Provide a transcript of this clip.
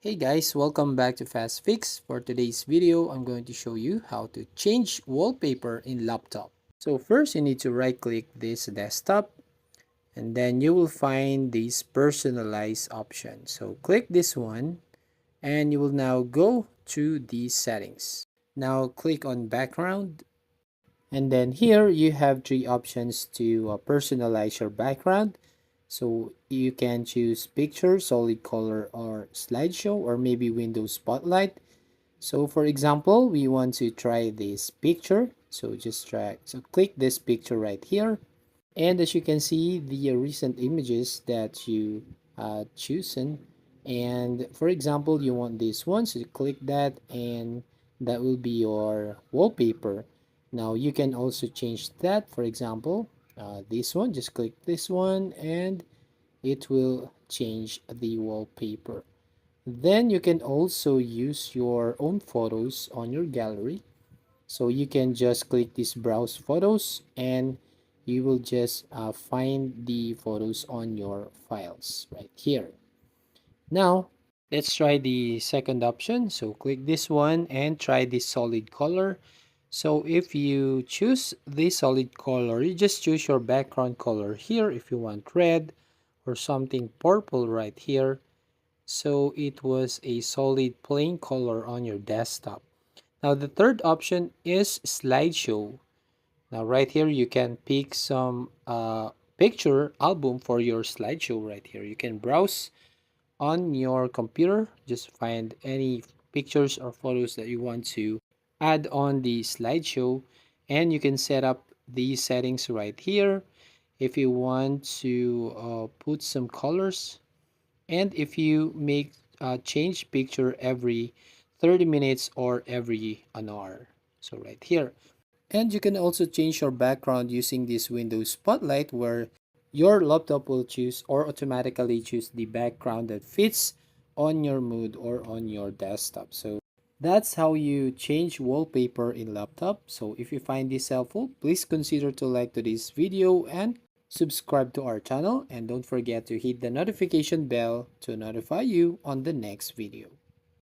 Hey guys, welcome back to Fast Fix. For today's video, I'm going to show you how to change wallpaper in laptop. So first you need to right click this desktop and then you will find this personalize option. So click this one and you will now go to the settings. Now click on background and then here you have three options to personalize your background. So you can choose picture, solid color, or slideshow, or maybe Windows Spotlight. So for example, we want to try this picture. So click this picture right here. And as you can see, the recent images that you chosen. And for example, you want this one, so click that and that will be your wallpaper. Now you can also change that. For example, this one, just click this one and it will change the wallpaper. Then you can also use your own photos on your gallery. So you can just click this browse photos and you will just find the photos on your files right here. Now let's try the second option. So click this one and try this solid color. So if you choose the solid color, you just choose your background color here. If you want red or something purple right here, so it was a solid plain color on your desktop. Now the third option is slideshow. Now right here you can pick some picture album for your slideshow right here. You can browse on your computer, just find any pictures or photos that you want to add on the slideshow, and you can set up these settings right here. If you want to put some colors, and if you make change picture every 30 minutes or every an hour, so right here. And you can also change your background using this Windows Spotlight, where your laptop will choose or automatically choose the background that fits on your mood or on your desktop. So that's how you change wallpaper in laptop. So if you find this helpful, please consider to like to this video and subscribe to our channel, and don't forget to hit the notification bell to notify you on the next video.